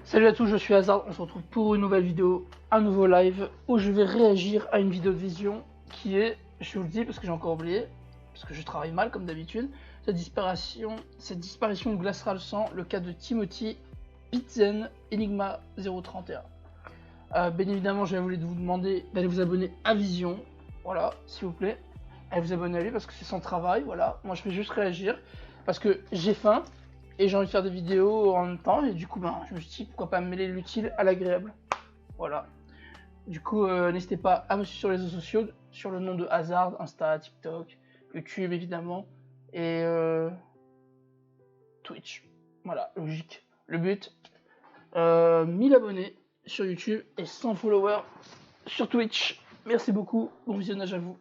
Salut à tous, je suis Hazard, on se retrouve pour une nouvelle vidéo, un nouveau live où je vais réagir à une vidéo de Vision qui est, je vous le dis parce que j'ai encore oublié, parce que je travaille mal comme d'habitude, cette disparition glacera le sang, le cas de Timothy Pitzen Enigma 031. Bien évidemment, j'avais voulu vous demander d'aller vous abonner à Vision, voilà, s'il vous plaît, allez vous abonner à lui parce que c'est son travail, voilà, moi je vais juste réagir parce que j'ai faim. Et j'ai envie de faire des vidéos en même temps, et du coup, je me suis dit pourquoi pas mêler l'utile à l'agréable. Voilà. Du coup, n'hésitez pas à me suivre sur les réseaux sociaux, sur le nom de Hazard, Insta, TikTok, YouTube évidemment, et Twitch. Voilà, logique. Le but, 1000 abonnés sur YouTube et 100 followers sur Twitch. Merci beaucoup, bon visionnage à vous.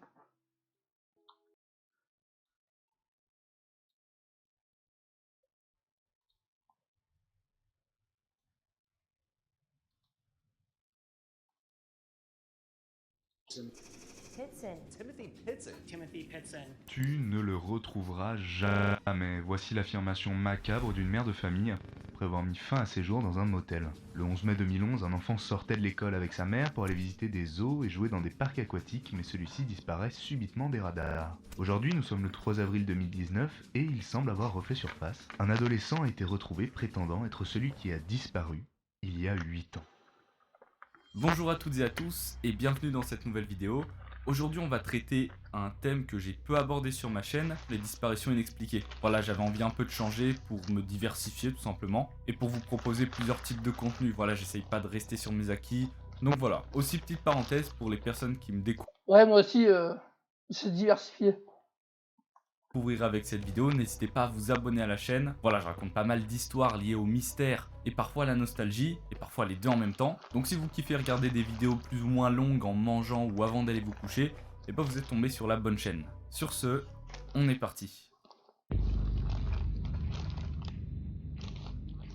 Timothy Pitzen. Tu ne le retrouveras jamais. Voici l'affirmation macabre d'une mère de famille après avoir mis fin à ses jours dans un motel. Le 11 mai 2011, un enfant sortait de l'école avec sa mère pour aller visiter des zoos et jouer dans des parcs aquatiques, mais celui-ci disparaît subitement des radars. Aujourd'hui, nous sommes le 3 avril 2019 et il semble avoir refait surface. Un adolescent a été retrouvé prétendant être celui qui a disparu il y a 8 ans. Bonjour à toutes et à tous et bienvenue dans cette nouvelle vidéo. Aujourd'hui on va traiter un thème que j'ai peu abordé sur ma chaîne, les disparitions inexpliquées. Voilà, j'avais envie un peu de changer pour me diversifier tout simplement et pour vous proposer plusieurs types de contenus. Voilà, j'essaye pas de rester sur mes acquis. Donc voilà, aussi petite parenthèse pour les personnes qui me découvrent. Ouais, moi aussi, c'est diversifié. Découvrir avec cette vidéo, n'hésitez pas à vous abonner à la chaîne. Voilà, je raconte pas mal d'histoires liées au mystère et parfois à la nostalgie, et parfois les deux en même temps. Donc si vous kiffez regarder des vidéos plus ou moins longues en mangeant ou avant d'aller vous coucher, et ben vous êtes tombé sur la bonne chaîne. Sur ce, on est parti.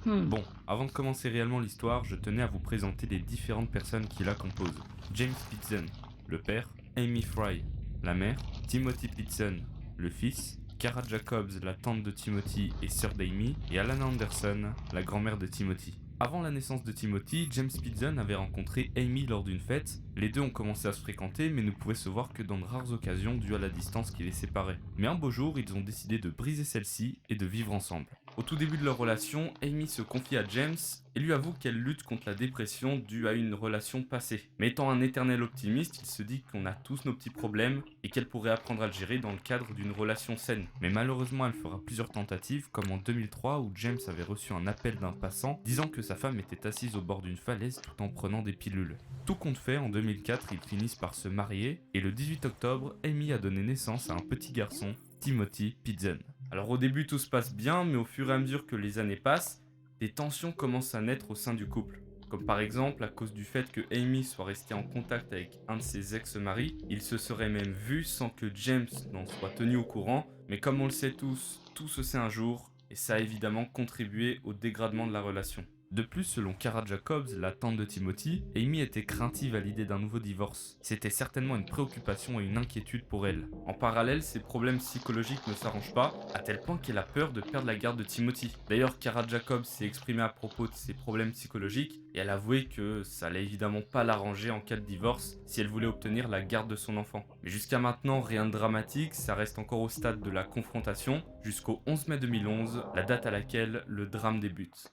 Bon, avant de commencer réellement l'histoire, je tenais à vous présenter les différentes personnes qui la composent. James Pitzen, le père, Amy Fry, la mère, Timothy Pitzen, le fils, Kara Jacobs, la tante de Timothy et sœur d'Amy, et Alan Anderson, la grand-mère de Timothy. Avant la naissance de Timothy, James Pitzen avait rencontré Amy lors d'une fête. Les deux ont commencé à se fréquenter mais ne pouvaient se voir que dans de rares occasions dû à la distance qui les séparait. Mais un beau jour, ils ont décidé de briser celle-ci et de vivre ensemble. Au tout début de leur relation, Amy se confie à James et lui avoue qu'elle lutte contre la dépression due à une relation passée. Mais étant un éternel optimiste, il se dit qu'on a tous nos petits problèmes et qu'elle pourrait apprendre à le gérer dans le cadre d'une relation saine. Mais malheureusement, elle fera plusieurs tentatives, comme en 2003 où James avait reçu un appel d'un passant disant que sa femme était assise au bord d'une falaise tout en prenant des pilules. Tout compte fait, en 2004, ils finissent par se marier et le 18 octobre, Amy a donné naissance à un petit garçon, Timothy Pitzen. Alors au début tout se passe bien, mais au fur et à mesure que les années passent, des tensions commencent à naître au sein du couple. Comme par exemple à cause du fait que Amy soit restée en contact avec un de ses ex-maris, il se serait même vu sans que James n'en soit tenu au courant, mais comme on le sait tous, tout se sait un jour, et ça a évidemment contribué au dégradement de la relation. De plus, selon Kara Jacobs, la tante de Timothy, Amy était craintive à l'idée d'un nouveau divorce. C'était certainement une préoccupation et une inquiétude pour elle. En parallèle, ses problèmes psychologiques ne s'arrangent pas, à tel point qu'elle a peur de perdre la garde de Timothy. D'ailleurs, Kara Jacobs s'est exprimée à propos de ses problèmes psychologiques, et elle a avoué que ça allait évidemment pas l'arranger en cas de divorce si elle voulait obtenir la garde de son enfant. Mais jusqu'à maintenant, rien de dramatique, ça reste encore au stade de la confrontation, jusqu'au 11 mai 2011, la date à laquelle le drame débute.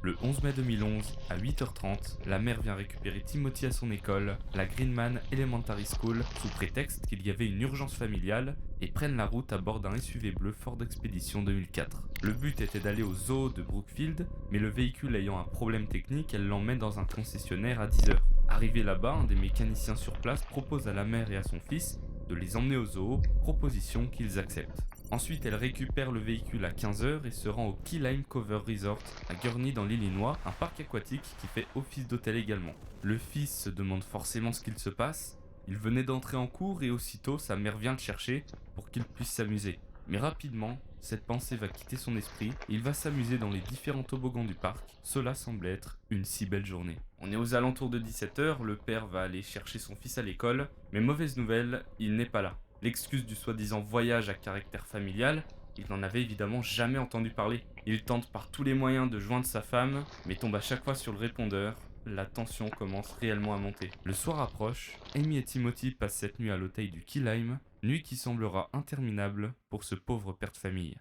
Le 11 mai 2011, à 8h30, la mère vient récupérer Timothy à son école, la Greenman Elementary School, sous prétexte qu'il y avait une urgence familiale, et prennent la route à bord d'un SUV bleu Ford Expedition 2004. Le but était d'aller au zoo de Brookfield, mais le véhicule ayant un problème technique, elle l'emmène dans un concessionnaire à 10h. Arrivé là-bas, un des mécaniciens sur place propose à la mère et à son fils de les emmener au zoo, proposition qu'ils acceptent. Ensuite, elle récupère le véhicule à 15h et se rend au Key Lime Cover Resort à Gurnee dans l'Illinois, un parc aquatique qui fait office d'hôtel également. Le fils se demande forcément ce qu'il se passe. Il venait d'entrer en cours et aussitôt sa mère vient le chercher pour qu'il puisse s'amuser. Mais rapidement, cette pensée va quitter son esprit et il va s'amuser dans les différents toboggans du parc. Cela semble être une si belle journée. On est aux alentours de 17h, le père va aller chercher son fils à l'école, mais mauvaise nouvelle, il n'est pas là. L'excuse du soi-disant voyage à caractère familial Il n'en avait évidemment jamais entendu parler. Il tente par tous les moyens de joindre sa femme, mais tombe à chaque fois sur le répondeur. La tension commence réellement à monter. Le soir approche, Amy et Timothy passent cette nuit à l'hôtel du Key Lime, nuit qui semblera interminable pour ce pauvre père de famille.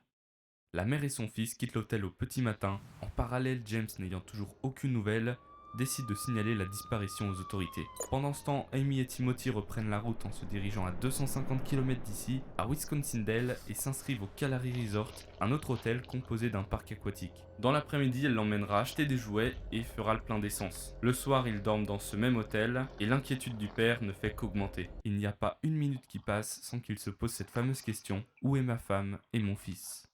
La mère et son fils quittent l'hôtel au petit matin. En parallèle, James, n'ayant toujours aucune nouvelle, décide de signaler la disparition aux autorités. Pendant ce temps, Amy et Timothy reprennent la route en se dirigeant à 250 km d'ici, à Wisconsin-Dells, et s'inscrivent au Kalahari Resort, un autre hôtel composé d'un parc aquatique. Dans l'après-midi, elle l'emmènera acheter des jouets et fera le plein d'essence. Le soir, ils dorment dans ce même hôtel, et l'inquiétude du père ne fait qu'augmenter. Il n'y a pas une minute qui passe sans qu'il se pose cette fameuse question: où est ma femme et mon fils ?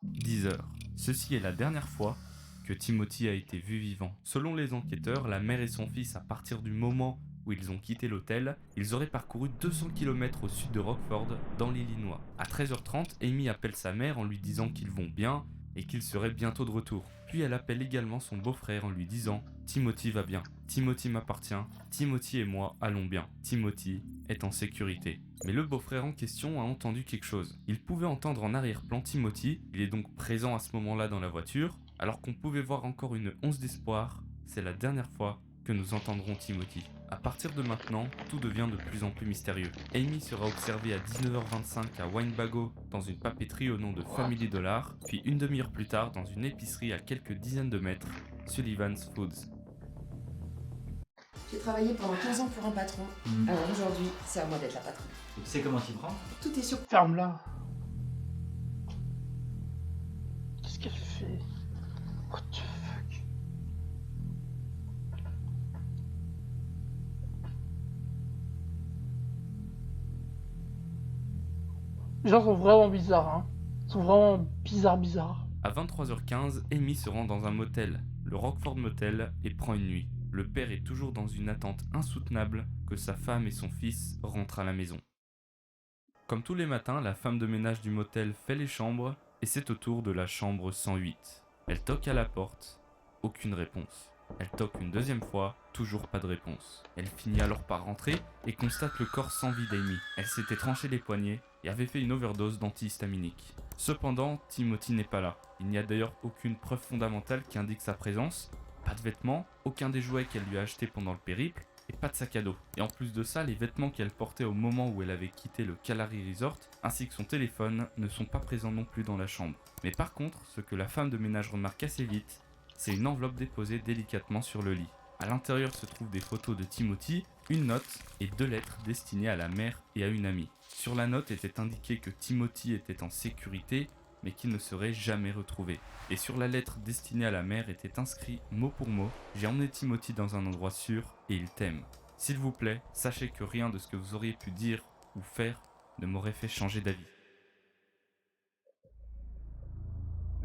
10 heures. Ceci est la dernière fois que Timothy a été vu vivant. Selon les enquêteurs, la mère et son fils, à partir du moment où ils ont quitté l'hôtel, ils auraient parcouru 200 km au sud de Rockford, dans l'Illinois. À 13h30, Amy appelle sa mère en lui disant qu'ils vont bien et qu'ils seraient bientôt de retour. Puis elle appelle également son beau-frère en lui disant « Timothy va bien, Timothy m'appartient, Timothy et moi allons bien, Timothy est en sécurité ». Mais le beau-frère en question a entendu quelque chose. Il pouvait entendre en arrière-plan Timothy, il est donc présent à ce moment-là dans la voiture, alors qu'on pouvait voir encore une once d'espoir. C'est la dernière fois que nous entendrons Timothy. À partir de maintenant, tout devient de plus en plus mystérieux. Amy sera observée à 19h25 à Winnebago dans une papeterie au nom de Family Dollar, puis une demi-heure plus tard dans une épicerie à quelques dizaines de mètres, Sullivan's Foods. J'ai travaillé pendant 15 ans pour un patron, alors aujourd'hui, c'est à moi d'être la patronne. Et tu sais comment t'y prends? Tout est sur... Ferme-la. Qu'est-ce qu'elle fait? What the fuck? Les gens sont vraiment bizarres, hein. Ils sont vraiment bizarres. À 23h15, Amy se rend dans un motel, le Rockford Motel, et prend une nuit. Le père est toujours dans une attente insoutenable que sa femme et son fils rentrent à la maison. Comme tous les matins, la femme de ménage du motel fait les chambres, et c'est au tour de la chambre 108. Elle toque à la porte, aucune réponse. Elle toque une deuxième fois, toujours pas de réponse. Elle finit alors par rentrer et constate le corps sans vie d'Amy. Elle s'était tranché les poignets et avait fait une overdose d'antihistaminique. Cependant, Timothy n'est pas là. Il n'y a d'ailleurs aucune preuve fondamentale qui indique sa présence. Pas de vêtements, aucun des jouets qu'elle lui a achetés pendant le périple, et pas de sac à dos. Et en plus de ça, les vêtements qu'elle portait au moment où elle avait quitté le Kalahari Resort, ainsi que son téléphone, ne sont pas présents non plus dans la chambre. Mais par contre, ce que la femme de ménage remarque assez vite, c'est une enveloppe déposée délicatement sur le lit. À l'intérieur se trouvent des photos de Timothy, une note et 2 lettres destinées à la mère et à une amie. Sur la note était indiqué que Timothy était en sécurité, mais qu'il ne serait jamais retrouvé. Et sur la lettre destinée à la mère était inscrit mot pour mot: « J'ai emmené Timothy dans un endroit sûr et il t'aime. S'il vous plaît, sachez que rien de ce que vous auriez pu dire ou faire ne m'aurait fait changer d'avis. »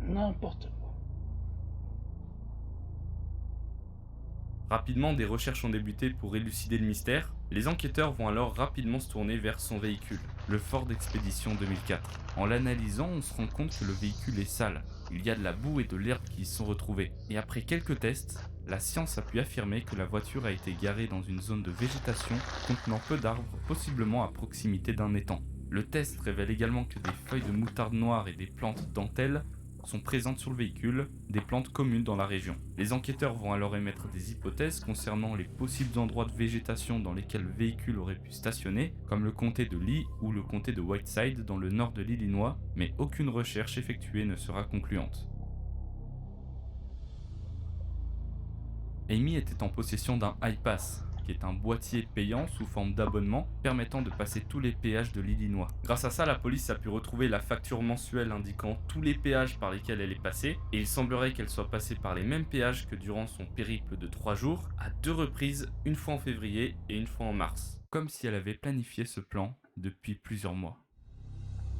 N'importe quoi. Rapidement, des recherches ont débuté pour élucider le mystère. Les enquêteurs vont alors rapidement se tourner vers son véhicule, le Ford Expedition 2004. En l'analysant, on se rend compte que le véhicule est sale. Il y a de la boue et de l'herbe qui y sont retrouvés. Et après quelques tests, la science a pu affirmer que la voiture a été garée dans une zone de végétation contenant peu d'arbres, possiblement à proximité d'un étang. Le test révèle également que des feuilles de moutarde noire et des plantes dentelles sont présentes sur le véhicule, des plantes communes dans la région. Les enquêteurs vont alors émettre des hypothèses concernant les possibles endroits de végétation dans lesquels le véhicule aurait pu stationner, comme le comté de Lee ou le comté de Whiteside dans le nord de l'Illinois, mais aucune recherche effectuée ne sera concluante. Amy était en possession d'un iPass, qui est un boîtier payant sous forme d'abonnement permettant de passer tous les péages de l'Illinois. Grâce à ça, la police a pu retrouver la facture mensuelle indiquant tous les péages par lesquels elle est passée, et il semblerait qu'elle soit passée par les mêmes péages que durant son périple de 3 jours, à 2 reprises, une fois en février et une fois en mars. Comme si elle avait planifié ce plan depuis plusieurs mois.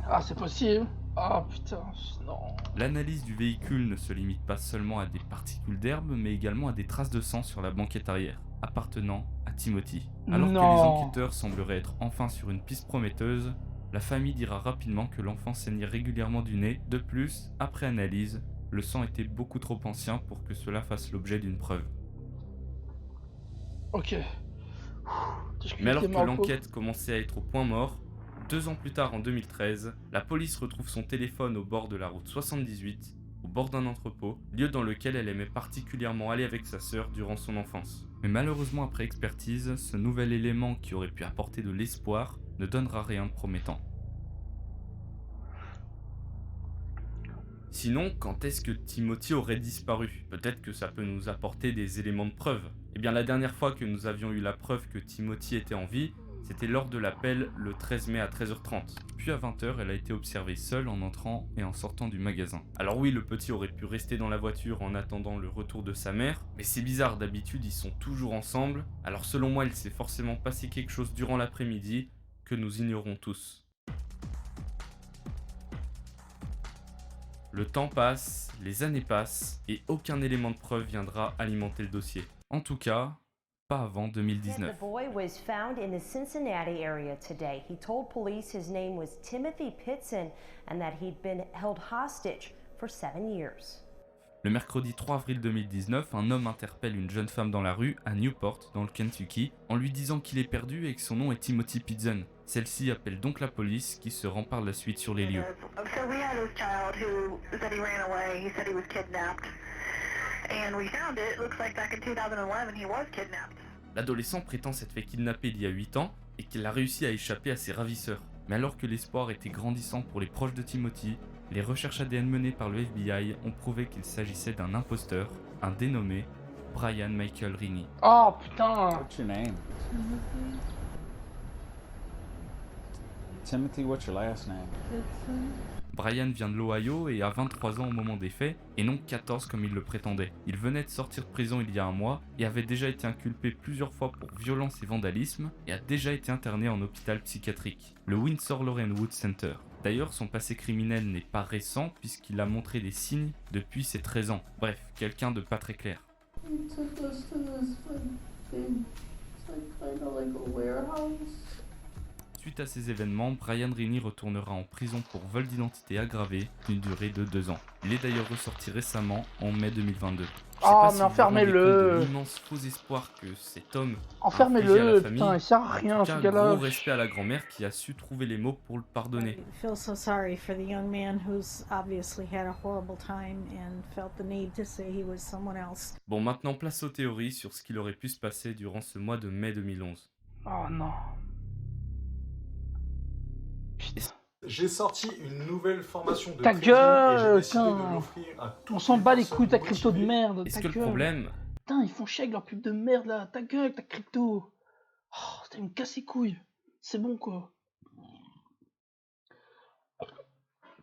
Ah, c'est possible. Ah putain, non. L'analyse du véhicule ne se limite pas seulement à des particules d'herbe, mais également à des traces de sang sur la banquette arrière, appartenant à Timothy. Alors que les enquêteurs sembleraient être enfin sur une piste prometteuse, la famille dira rapidement que l'enfant saignait régulièrement du nez. De plus, après analyse, le sang était beaucoup trop ancien pour que cela fasse l'objet d'une preuve. Ok. Mais alors que l'enquête commençait à être au point mort, 2 ans plus tard, en 2013, la police retrouve son téléphone au bord de la route 78, au bord d'un entrepôt, lieu dans lequel elle aimait particulièrement aller avec sa sœur durant son enfance. Mais malheureusement, après expertise, ce nouvel élément qui aurait pu apporter de l'espoir ne donnera rien de promettant. Sinon, quand est-ce que Timothy aurait disparu? Peut-être que ça peut nous apporter des éléments de preuve. Eh bien, la dernière fois que nous avions eu la preuve que Timothy était en vie, c'était lors de l'appel le 13 mai à 13h30. Puis à 20h, elle a été observée seule en entrant et en sortant du magasin. Alors oui, le petit aurait pu rester dans la voiture en attendant le retour de sa mère, mais c'est bizarre, d'habitude ils sont toujours ensemble. Alors selon moi, il s'est forcément passé quelque chose durant l'après-midi que nous ignorons tous. Le temps passe, les années passent, et aucun élément de preuve viendra alimenter le dossier. En tout cas, pas avant 2019. The boy was found in the Cincinnati area today. He told police his name was Timothy Pitson and that he'd been held hostage for 7 years. Le mercredi 3 avril 2019, un homme interpelle une jeune femme dans la rue, à Newport, dans le Kentucky, en lui disant qu'il est perdu et que son nom est Timothy Pitson. Celle-ci appelle donc la police, qui se rend par la suite sur les lieux. So we had this child who said he ran away. He said he was kidnapped. And we found it. Looks like back in 2011 he was kidnapped. L'adolescent prétend s'être fait kidnapper il y a 8 ans et qu'il a réussi à échapper à ses ravisseurs. Mais alors que l'espoir était grandissant pour les proches de Timothy, les recherches ADN menées par le FBI ont prouvé qu'il s'agissait d'un imposteur, un dénommé Brian Michael Rini. Oh putain. What's your name? Timothy, what's your last name? Brian vient de l'Ohio et a 23 ans au moment des faits, et non 14 comme il le prétendait. Il venait de sortir de prison il y a un mois, et avait déjà été inculpé plusieurs fois pour violence et vandalisme, et a déjà été interné en hôpital psychiatrique, le Windsor Lorraine Wood Center. D'ailleurs, son passé criminel n'est pas récent, puisqu'il a montré des signes depuis ses 13 ans. Bref, quelqu'un de pas très clair. Suite à ces événements, Brian Rini retournera en prison pour vol d'identité aggravé d'une durée de 2 ans. Il est d'ailleurs ressorti récemment, en mai 2022. Ah, mais enfermez-le. L'immense faux espoir que cet homme Enfermez-le, putain, il sert à rien ce gars-là. Gros respect à la grand-mère qui a su trouver les mots pour le pardonner. I feel so sorry for the young man who's obviously had a horrible time and felt the need to say he was someone else. Bon, maintenant place aux théories sur ce qu'il aurait pu se passer durant ce mois de mai 2011. Oh non. J'ai sorti une nouvelle formation de Ta trading gueule, et j'ai décidé putain. de l'offrir à toutes On s'en les bat les personnes couilles, ta crypto de motivées. merde. Est-ce Ta que le gueule. problème, Putain, ils font chier avec leur pub de merde là. Ta gueule, ta crypto. Oh, ça me casse les couilles. C'est bon quoi.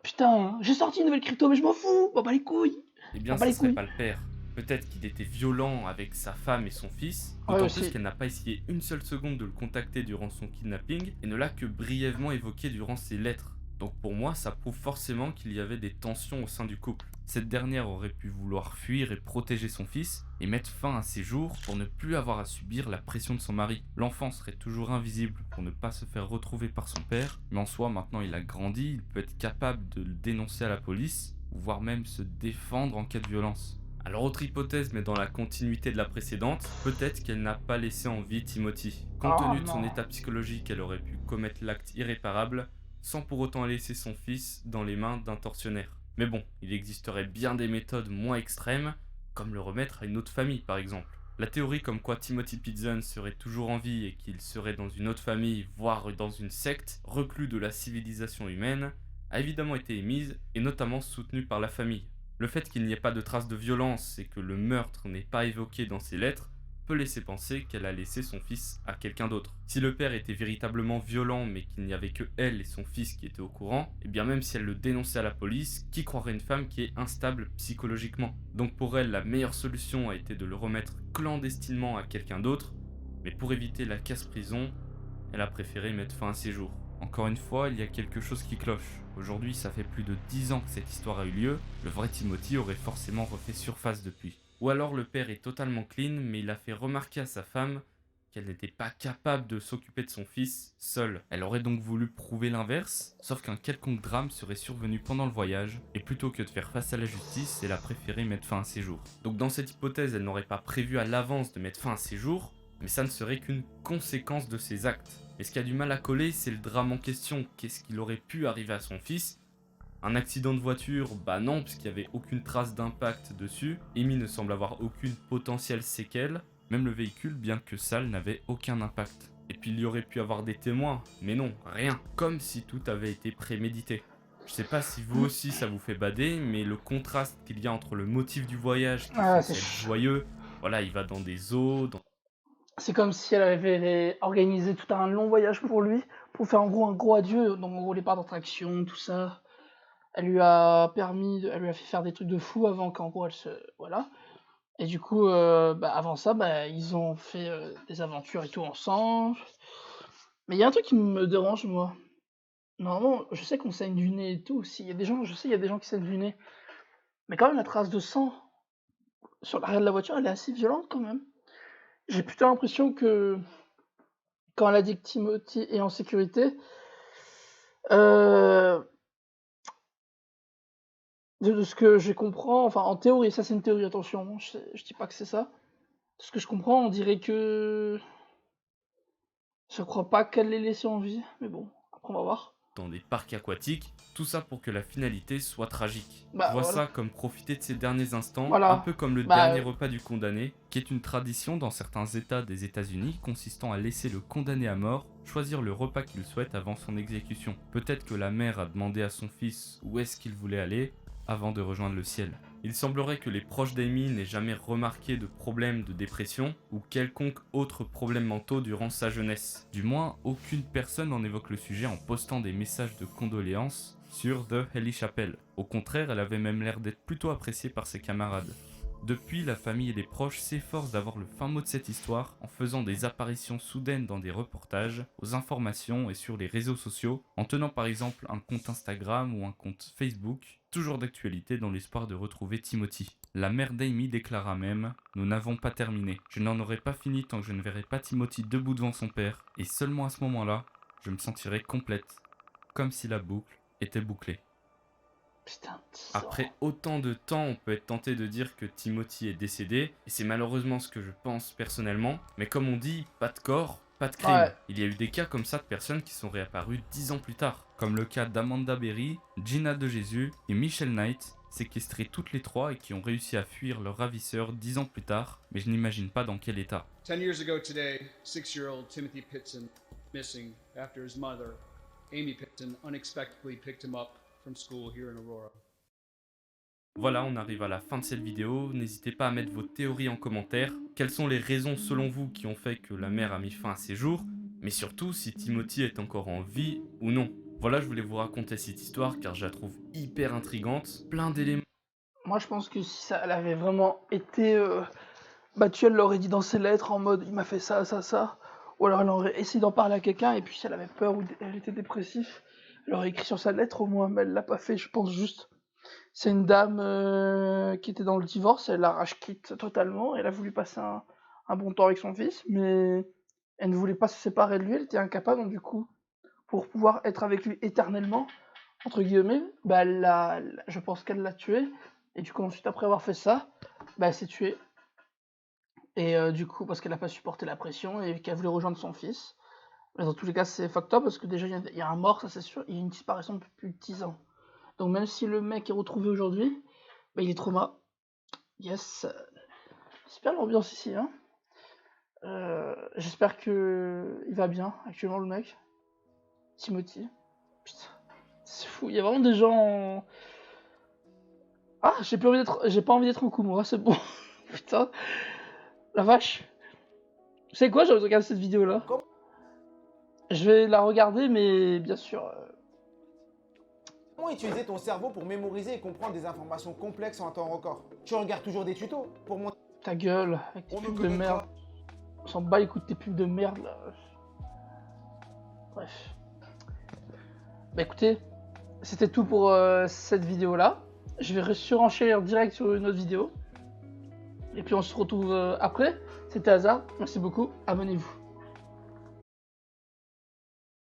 Putain, j'ai sorti une nouvelle crypto, mais je m'en fous. Bah les couilles. eh bien Ah bah ce les serait couilles. pas le père. Peut-être qu'il était violent avec sa femme et son fils, Ouais, d'autant aussi. plus qu'elle n'a pas essayé une seule seconde de le contacter durant son kidnapping et ne l'a que brièvement évoqué durant ses lettres. Donc pour moi, ça prouve forcément qu'il y avait des tensions au sein du couple. Cette dernière aurait pu vouloir fuir et protéger son fils et mettre fin à ses jours pour ne plus avoir à subir la pression de son mari. L'enfant serait toujours invisible pour ne pas se faire retrouver par son père, mais en soi maintenant il a grandi, il peut être capable de le dénoncer à la police, voire même se défendre en cas de violence. Alors autre hypothèse, mais dans la continuité de la précédente, peut-être qu'elle n'a pas laissé en vie Timothy. Compte Oh tenu de son non. état psychologique, elle aurait pu commettre l'acte irréparable, sans pour autant laisser son fils dans les mains d'un tortionnaire. Mais bon, il existerait bien des méthodes moins extrêmes, comme le remettre à une autre famille par exemple. La théorie comme quoi Timothy Pitson serait toujours en vie et qu'il serait dans une autre famille, voire dans une secte, reclus de la civilisation humaine, a évidemment été émise et notamment soutenue par la famille. Le fait qu'il n'y ait pas de traces de violence et que le meurtre n'est pas évoqué dans ses lettres peut laisser penser qu'elle a laissé son fils à quelqu'un d'autre. Si le père était véritablement violent mais qu'il n'y avait que elle et son fils qui étaient au courant, et bien même si elle le dénonçait à la police, qui croirait une femme qui est instable psychologiquement? Donc pour elle, la meilleure solution a été de le remettre clandestinement à quelqu'un d'autre, mais pour éviter la casse-prison, elle a préféré mettre fin à ses jours. Encore une fois, il y a quelque chose qui cloche. Aujourd'hui, ça fait plus de 10 ans que cette histoire a eu lieu, le vrai Timothy aurait forcément refait surface depuis. Ou alors le père est totalement clean, mais il a fait remarquer à sa femme qu'elle n'était pas capable de s'occuper de son fils seule. Elle aurait donc voulu prouver l'inverse, sauf qu'un quelconque drame serait survenu pendant le voyage, et plutôt que de faire face à la justice, elle a préféré mettre fin à ses jours. Donc dans cette hypothèse, elle n'aurait pas prévu à l'avance de mettre fin à ses jours, mais ça ne serait qu'une conséquence de ses actes. Et ce qui a du mal à coller, c'est le drame en question. Qu'est-ce qu'il aurait pu arriver à son fils? Un accident de voiture? Bah non, puisqu'il n'y avait aucune trace d'impact dessus. Amy ne semble avoir aucune potentielle séquelle. Même le véhicule, bien que sale, n'avait aucun impact. Et puis il y aurait pu avoir des témoins, mais non, rien. Comme si tout avait été prémédité. Je sais pas si vous aussi ça vous fait bader, mais le contraste qu'il y a entre le motif du voyage qui est joyeux, voilà, il va dans des eaux, C'est comme si elle avait organisé tout un long voyage pour lui, pour faire en gros un gros adieu, donc en gros les parcs d'attraction, tout ça. Elle lui a fait faire des trucs de fou avant qu'en gros elle se... Voilà. Et du coup, avant ça, ils ont fait des aventures et tout ensemble. Mais il y a un truc qui me dérange, moi. Normalement, je sais qu'on saigne du nez et tout. Il y a des gens, je sais, il y a des gens qui saignent du nez. Mais quand même, la trace de sang sur l'arrière de la voiture, elle est assez violente quand même. J'ai plutôt l'impression que quand elle a dit que Timothy est en sécurité, de ce que je comprends, enfin en théorie, ça c'est une théorie, attention, je dis pas que c'est ça. De ce que je comprends, on dirait que... Je crois pas qu'elle l'ait laissé en vie, mais bon, après on va voir. dans des parcs aquatiques, tout ça pour que la finalité soit tragique. Bah, Je vois voilà. ça comme profiter de ces derniers instants, Voilà. un peu comme le dernier repas du condamné, qui est une tradition dans certains états des États-Unis consistant à laisser le condamné à mort choisir le repas qu'il souhaite avant son exécution. Peut-être que la mère a demandé à son fils où est-ce qu'il voulait aller avant de rejoindre le ciel. Il semblerait que les proches d'Amy n'aient jamais remarqué de problème de dépression ou quelconque autre problème mentaux durant sa jeunesse. Du moins, aucune personne n'en évoque le sujet en postant des messages de condoléances sur The Helly Chapel. Au contraire, elle avait même l'air d'être plutôt appréciée par ses camarades. Depuis, la famille et les proches s'efforcent d'avoir le fin mot de cette histoire en faisant des apparitions soudaines dans des reportages, aux informations et sur les réseaux sociaux, en tenant par exemple un compte Instagram ou un compte Facebook, toujours d'actualité dans l'espoir de retrouver Timothy. La mère d'Amy déclara même « Nous n'avons pas terminé. Je n'en aurai pas fini tant que je ne verrai pas Timothy debout devant son père, et seulement à ce moment-là, je me sentirai complète, comme si la boucle était bouclée. » Putain. Après autant de temps, on peut être tenté de dire que Timothy est décédé, et c'est malheureusement ce que je pense personnellement, mais comme on dit, pas de corps, pas de crime. Ouais. Il y a eu des cas comme ça de personnes qui sont réapparues 10 ans plus tard, comme le cas d'Amanda Berry, Gina de Jésus et Michelle Knight, séquestrées toutes les trois et qui ont réussi à fuir leur ravisseur 10 ans plus tard, mais je n'imagine pas dans quel état. 10 years ago today, 6-year-old Timothy Pitson missing after his mother, Amy Pitson, unexpectedly picked him up from school here in Aurora. Voilà, on arrive à la fin de cette vidéo. N'hésitez pas à mettre vos théories en commentaire. Quelles sont les raisons selon vous qui ont fait que la mère a mis fin à ses jours? Mais surtout, si Timothy est encore en vie ou non. Voilà, je voulais vous raconter cette histoire car je la trouve hyper intrigante. Plein d'éléments. Moi, je pense que si ça, elle avait vraiment été battue, elle l'aurait dit dans ses lettres en mode il m'a fait ça, ça, ça. Ou alors elle aurait essayé d'en parler à quelqu'un et puis si elle avait peur ou elle était dépressive, elle aurait écrit sur sa lettre au moins, mais elle l'a pas fait, je pense juste. C'est une dame qui était dans le divorce, elle l'arrache quitte totalement, elle a voulu passer un bon temps avec son fils, mais elle ne voulait pas se séparer de lui, elle était incapable, donc du coup, pour pouvoir être avec lui éternellement, entre guillemets, je pense qu'elle l'a tué, et du coup ensuite après avoir fait ça, elle s'est tuée. Et du coup, parce qu'elle n'a pas supporté la pression et qu'elle voulait rejoindre son fils. Mais dans tous les cas, c'est fucked up parce que déjà, il y a un mort, ça c'est sûr, il y a une disparition depuis plus de 10 ans. Donc même si le mec est retrouvé aujourd'hui, il est trauma. Yes. J'espère l'ambiance ici, hein. J'espère que il va bien actuellement le mec. Timothy. Putain, c'est fou, il y a vraiment des gens... Ah, j'ai pas envie d'être en couple, moi, c'est bon. Putain. La vache. Tu sais quoi, j'ai envie de regarder cette vidéo là. Je vais la regarder, mais bien sûr... Comment utiliser ton cerveau pour mémoriser et comprendre des informations complexes en un temps record? Tu regardes toujours des tutos pour montrer... Ta gueule, avec tes pubs de merde. On s'en bat les coups de tes pubs de merde là. Bref. Écoutez, c'était tout pour cette vidéo là. Je vais surenchérir direct sur une autre vidéo. Et puis on se retrouve après. C'était Hazard. Merci beaucoup. Abonnez-vous.